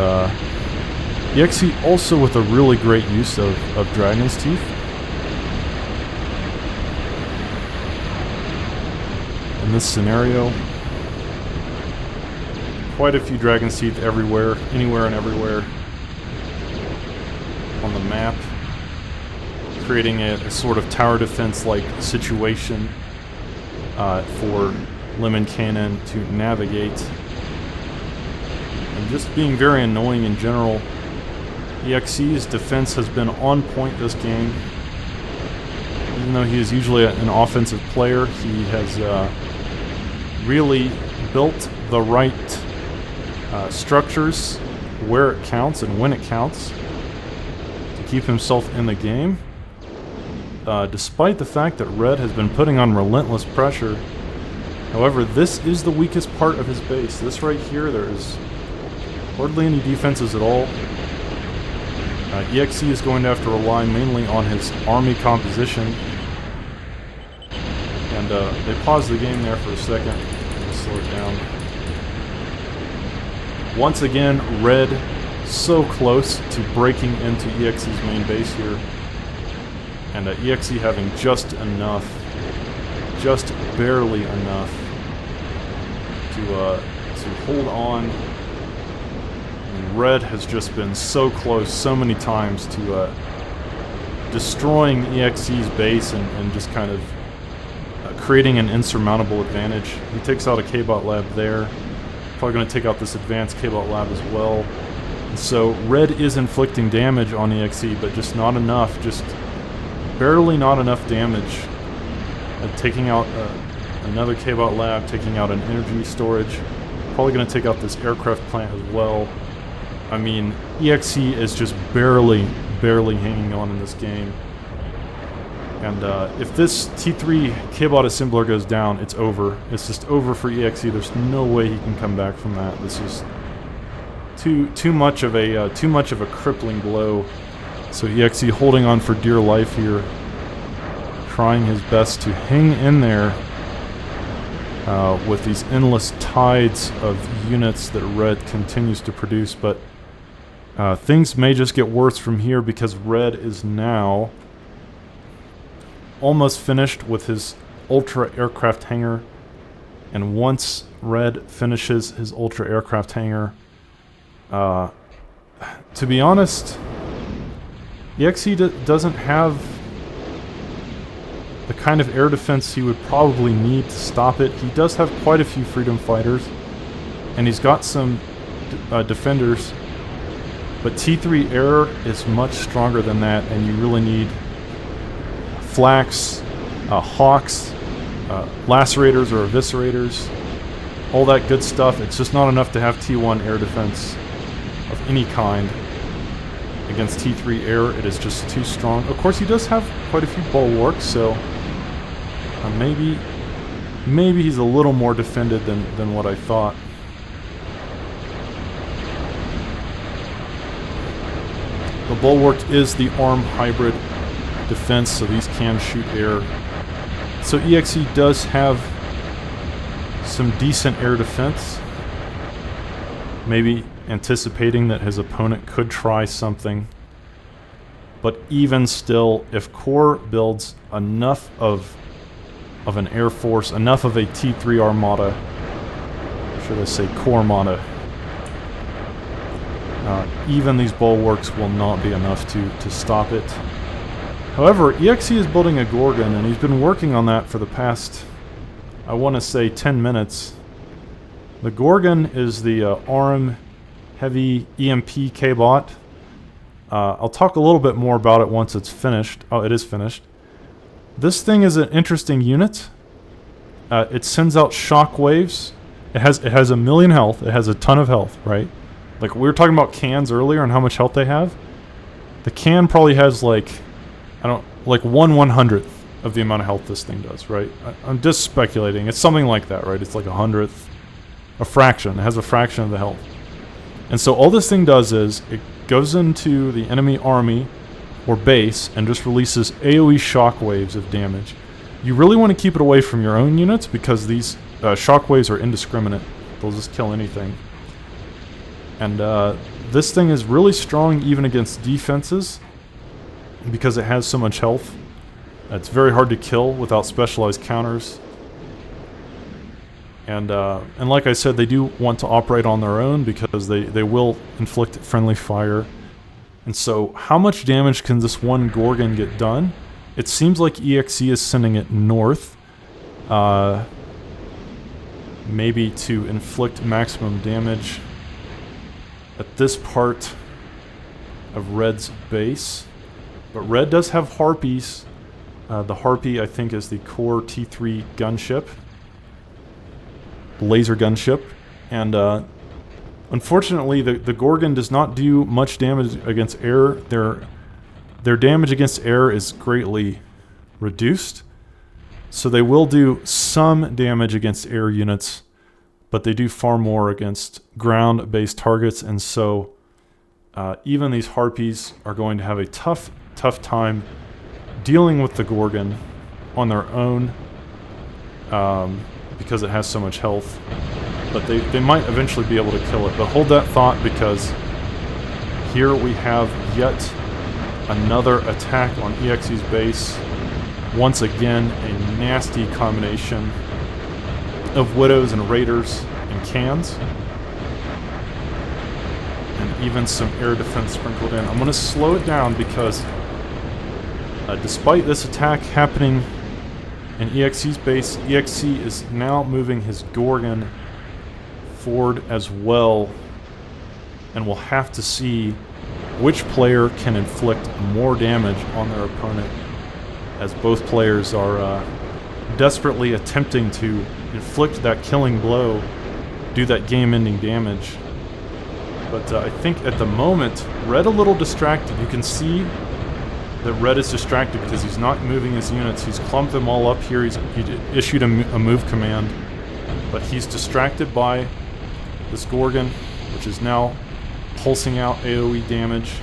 Speaker 1: EXE also with a really great use of Dragon's Teeth. In this scenario, quite a few Dragon's Teeth everywhere, anywhere and everywhere on the map, creating a sort of tower defense-like situation for Lemminkainen to navigate, and just being very annoying in general. EXE's defense has been on point this game. Even though he is usually an offensive player, he has really built the right structures where it counts and when it counts to keep himself in the game. Despite the fact that Red has been putting on relentless pressure. However, this is the weakest part of his base. This right here, there is hardly any defenses at all. EXE is going to have to rely mainly on his army composition. And they paused the game there for a second. Let's slow it down. Once again, Red so close to breaking into EXE's main base here. And EXE having just enough, just barely enough to hold on. And Red has just been so close so many times to destroying EXE's base and just kind of creating an insurmountable advantage. He takes out a K-Bot lab there. Probably going to take out this advanced K-Bot lab as well. And so Red is inflicting damage on EXE, but just not enough, just barely not enough damage. Taking out another K-Bot lab, taking out an energy storage. Probably going to take out this aircraft plant as well. I mean, EXE is just barely hanging on in this game. And if this T3 K-Bot assembler goes down, it's over. It's just over for EXE. There's no way he can come back from that. This is too much of a crippling blow. So EXE holding on for dear life here, trying his best to hang in there with these endless tides of units that Red continues to produce. But things may just get worse from here, because Red is now almost finished with his Ultra aircraft hangar. And once Red finishes his Ultra aircraft hangar, to be honest, EXE doesn't have the kind of air defense he would probably need to stop it. He does have quite a few freedom fighters, and he's got some defenders, but T3 air is much stronger than that, and you really need flaks, hawks, lacerators or eviscerators, all that good stuff. It's just not enough to have T1 air defense. of any kind against T3 air. It is just too strong. Of course, he does have quite a few bulwarks, so maybe he's a little more defended than what I thought. The bulwark is the arm hybrid defense, so these can shoot air. So EXE does have some decent air defense. Maybe anticipating that his opponent could try something. But even still, if Core builds enough of an air force, enough of a T3 armada, or should I say Core armada, even these bulwarks will not be enough to stop it. However, EXE is building a Gorgon, and he's been working on that for the past, I want to say, 10 minutes. The Gorgon is the ARM heavy EMP K-bot. I'll talk a little bit more about it once it's finished. Oh, it is finished. This thing is an interesting unit. It sends out shock waves. It has a million health. It has a ton of health, right? Like we were talking about cans earlier and how much health they have. The can probably has like 1/100th of the amount of health this thing does, right? I'm just speculating. It's something like that, right? It's like 100th, a fraction. It has a fraction of the health. And so all this thing does is it goes into the enemy army or base and just releases AoE shockwaves of damage. You really want to keep it away from your own units because these shockwaves are indiscriminate. They'll just kill anything. And this thing is really strong even against defenses because it has so much health. It's very hard to kill without specialized counters. And like I said, they do want to operate on their own because they will inflict friendly fire. And so how much damage can this one Gorgon get done? It seems like EXE is sending it north. Maybe to inflict maximum damage at this part of Red's base. But Red does have Harpies. The Harpy, I think, is the core T3 gunship. Laser gunship. And unfortunately, the Gorgon does not do much damage against air. Their damage against air is greatly reduced. So they will do some damage against air units, but they do far more against ground-based targets, and so even these Harpies are going to have a tough time dealing with the Gorgon on their own because it has so much health. But they might eventually be able to kill it. But hold that thought, because here we have yet another attack on EXE's base. Once again, a nasty combination of Widows and Raiders and cans. And even some air defense sprinkled in. I'm going to slow it down because despite this attack happening in EXE's base, EXE is now moving his Gorgon forward as well. And we'll have to see which player can inflict more damage on their opponent, as both players are desperately attempting to inflict that killing blow, do that game-ending damage. But I think at the moment, Red a little distracted. You can see that Red is distracted because he's not moving his units. He's clumped them all up here. He issued a move command, but he's distracted by this Gorgon, which is now pulsing out AoE damage.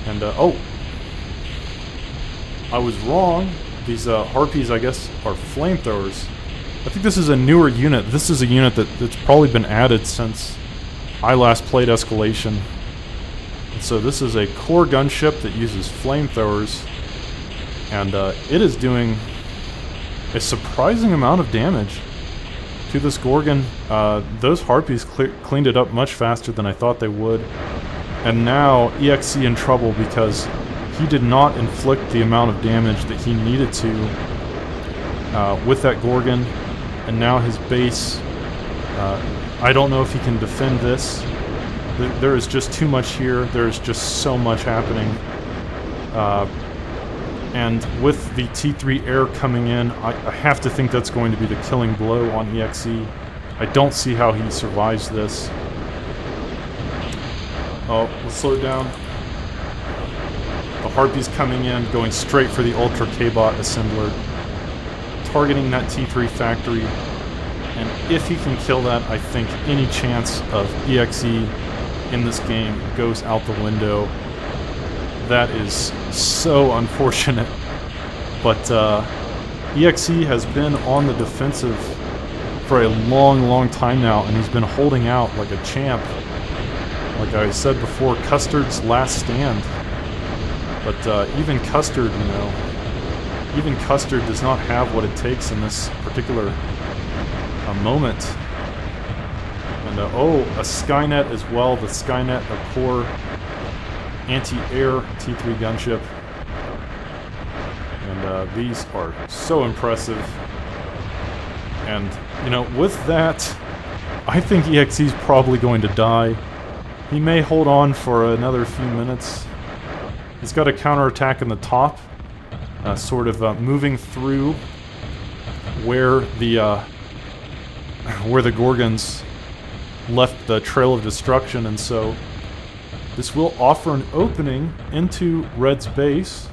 Speaker 1: And, oh! I was wrong. These Harpies, I guess, are flamethrowers. I think this is a newer unit. This is a unit that's probably been added since I last played Escalation. And so this is a core gunship that uses flamethrowers. And it is doing a surprising amount of damage to this Gorgon. Those Harpies cleaned it up much faster than I thought they would. And now EXE in trouble because he did not inflict the amount of damage that he needed to with that Gorgon. And now his base, I don't know if he can defend this. There is just too much here. There is just so much happening. And with the T3 air coming in, I have to think that's going to be the killing blow on EXE. I don't see how he survives this. Oh, let's slow it down. The Harpy's coming in, going straight for the Ultra K-Bot Assembler, targeting that T3 factory. And if he can kill that, I think any chance of EXE in this game goes out the window. That is so unfortunate. But EXE has been on the defensive for a long, long time now, and he's been holding out like a champ. Like I said before, Custard's last stand. But even Custard, you know, even Custard does not have what it takes in this particular moment. And oh, a Skynet as well. The Skynet, a core anti-air T3 gunship. And these are so impressive. And, you know, with that, I think EXE's probably going to die. He may hold on for another few minutes. He's got a counterattack in the top, sort of moving through where the Gorgons left the trail of destruction, and so this will offer an opening into Red's base.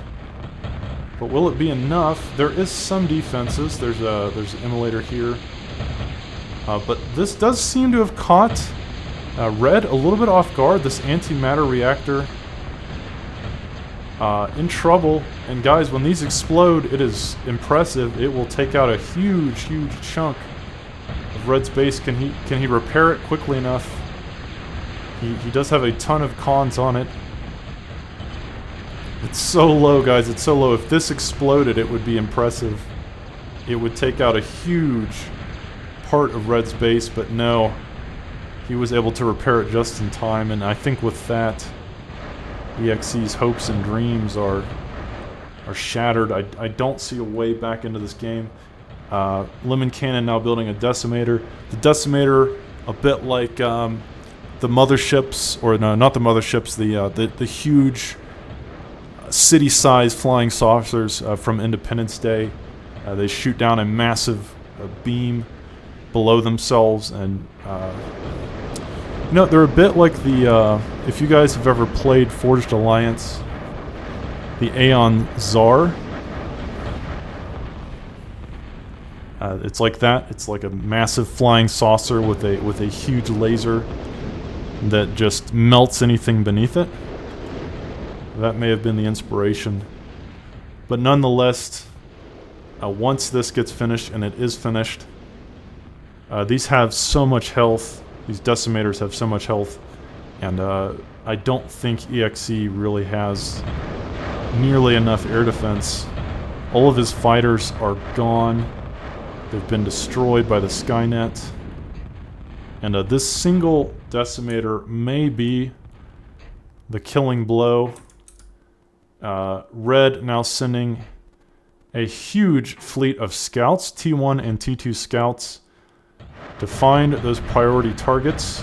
Speaker 1: But will it be enough? There is some defenses. There's an immolator here, but this does seem to have caught Red a little bit off guard. This antimatter reactor in trouble. And guys, when these explode, it is impressive. It will take out a huge, huge chunk of Red's base. Can he repair it quickly enough? He does have a ton of cons on it. It's so low, guys. It's so low. If this exploded, it would be impressive. It would take out a huge part of Red's base, but no. He was able to repair it just in time, and I think with that, EXE's hopes and dreams are shattered. I don't see a way back into this game. Lemminkainen now building a Decimator. The Decimator, a bit like the motherships, or no, not the motherships, the huge city-sized flying saucers from Independence Day. They shoot down a massive beam below themselves, and you know, they're a bit like the, if you guys have ever played Forged Alliance, the Aeon Tsar. It's like that. It's like a massive flying saucer with a huge laser that just melts anything beneath it. That may have been the inspiration. But nonetheless, once this gets finished, and it is finished, these have so much health. These Decimators have so much health, and I don't think EXE really has nearly enough air defense. All of his fighters are gone. They've been destroyed by the Skynet. And this single Decimator may be the killing blow. Red now sending a huge fleet of scouts, T1 and T2 scouts, to find those priority targets.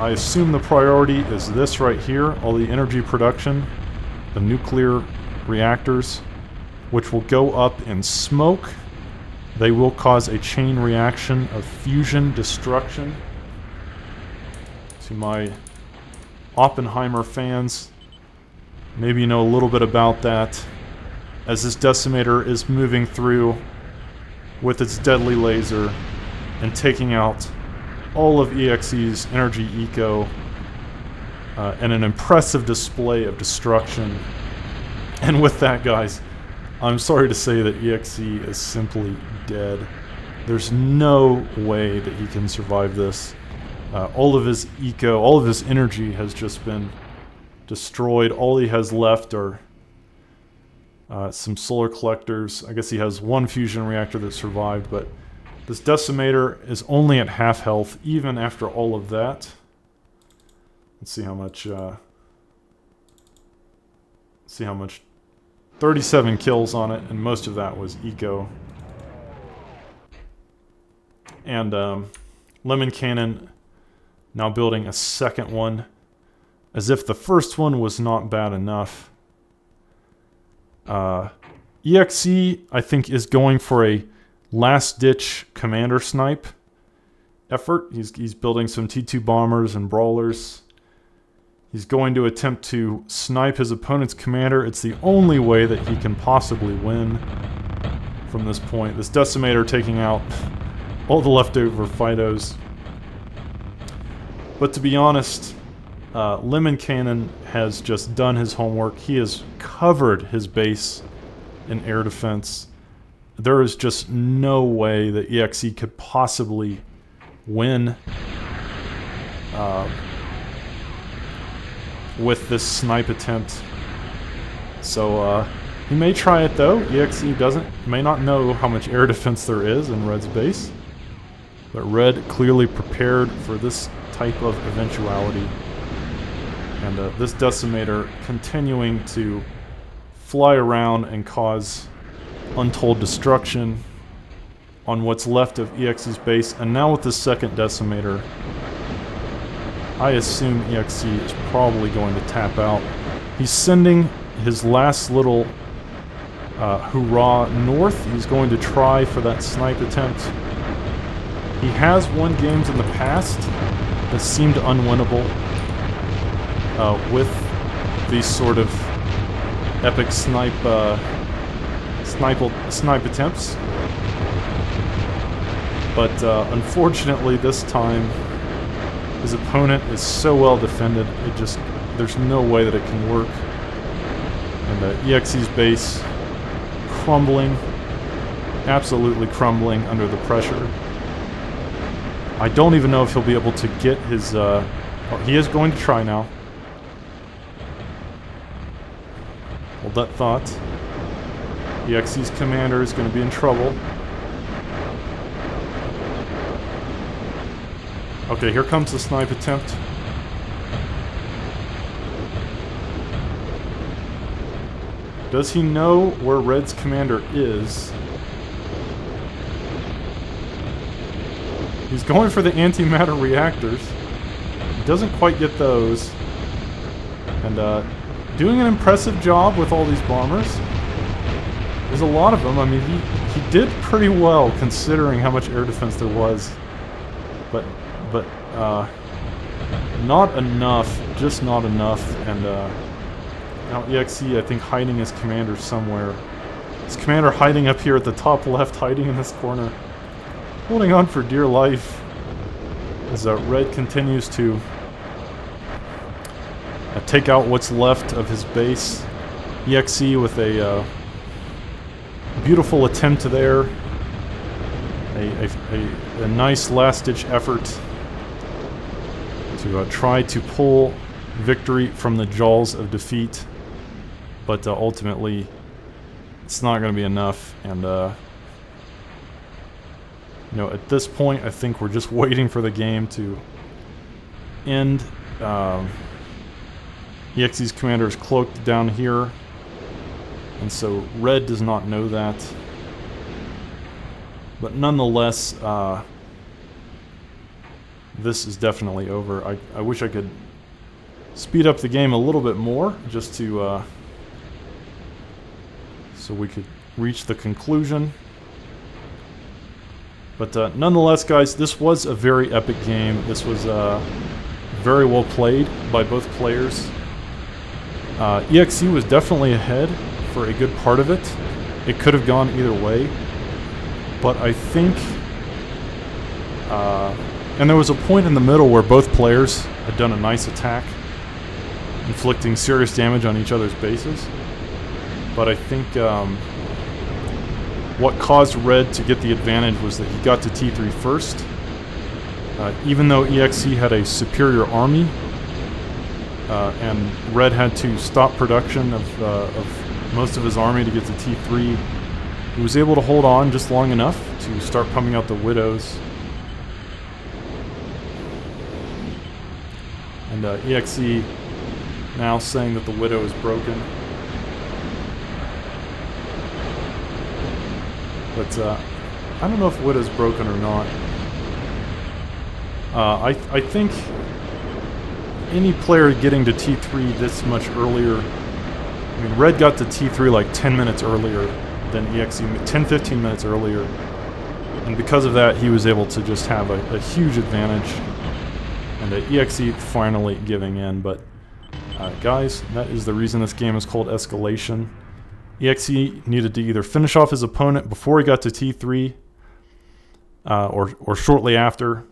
Speaker 1: I assume the priority is this right here, all the energy production, the nuclear reactors, which will go up in smoke. They will cause a chain reaction of fusion destruction. To my Oppenheimer fans, maybe you know a little bit about that, as this Decimator is moving through with its deadly laser and taking out all of EXE's energy eco and an impressive display of destruction. And with that, guys, I'm sorry to say that EXE is simply dead. There's no way that he can survive this. All of his eco, all of his energy has just been destroyed. All he has left are some solar collectors. I guess he has one fusion reactor that survived, but this Decimator is only at half health, even after all of that. Let's see how much. 37 kills on it, and most of that was eco. And Lemminkainen now building a second one, as if the first one was not bad enough. EXE, I think, is going for a last-ditch commander snipe. effort. He's building some T2 bombers and brawlers. He's going to attempt to snipe his opponent's commander. It's the only way that he can possibly win from this point. This Decimator taking out all the leftover Fidos. But to be honest, Lemminkainen has just done his homework. He has covered his base in air defense. There is just no way that EXE could possibly win with this snipe attempt. So he may try it though. EXE may not know how much air defense there is in Red's base. But Red clearly prepared for this type of eventuality. And this Decimator continuing to fly around and cause untold destruction on what's left of EXE's base. And now with this second Decimator, I assume EXE is probably going to tap out. He's sending his last little hurrah north. He's going to try for that snipe attempt. He has won games in the past that seemed unwinnable with these sort of epic snipe attempts. But unfortunately this time his opponent is so well defended, there's no way that it can work. And EXE's base crumbling, absolutely crumbling under the pressure. I don't even know if he'll be able to get his... oh, he is going to try now. Hold that thought. EXE's commander is going to be in trouble. Okay, here comes the snipe attempt. Does he know where Red's commander is? He's going for the antimatter reactors. He doesn't quite get those. And doing an impressive job with all these bombers. There's a lot of them. I mean, he did pretty well considering how much air defense there was. But not enough. Just not enough. And now EXE, I think, hiding his commander somewhere. His commander hiding up here at the top left, hiding in this corner. Holding on for dear life as Red continues to take out what's left of his base. EXE with a beautiful attempt there. A nice last-ditch effort to try to pull victory from the jaws of defeat. But ultimately, it's not going to be enough. And you know, at this point, I think we're just waiting for the game to end. EXE's commander is cloaked down here, and so Red does not know that. But nonetheless, this is definitely over. I wish I could speed up the game a little bit more, just to so we could reach the conclusion. But nonetheless, guys, this was a very epic game. This was very well played by both players. EXE was definitely ahead for a good part of it. It could have gone either way. But I think... and there was a point in the middle where both players had done a nice attack, inflicting serious damage on each other's bases. But I think... what caused Red to get the advantage was that he got to T3 first. Even though EXE had a superior army, and Red had to stop production of most of his army to get to T3, he was able to hold on just long enough to start pumping out the Widows. And EXE now saying that the Widow is broken. But I don't know if Widow's broken or not. I think any player getting to T3 this much earlier... I mean, Red got to T3 like 10 minutes earlier than EXE, 10-15 minutes earlier. And because of that, he was able to just have a huge advantage. And EXE finally giving in. But guys, that is the reason this game is called Escalation. EXE needed to either finish off his opponent before he got to T3, or shortly after,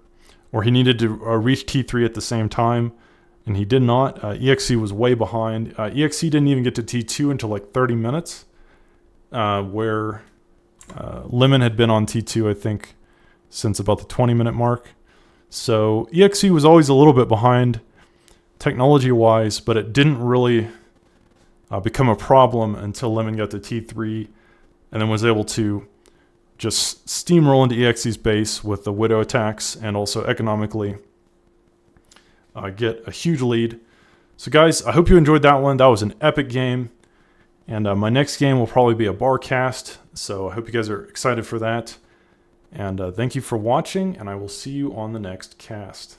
Speaker 1: or he needed to reach T3 at the same time, and he did not. EXE was way behind. EXE didn't even get to T2 until like 30 minutes, where Lemon had been on T2, I think, since about the 20-minute mark. So EXE was always a little bit behind technology-wise, but it didn't really become a problem until Lemon got to T3 and then was able to just steamroll into EXE's base with the Widow attacks and also economically get a huge lead. So guys, I hope you enjoyed that one. That was an epic game. And my next game will probably be a bar cast. So I hope you guys are excited for that. And thank you for watching, and I will see you on the next cast.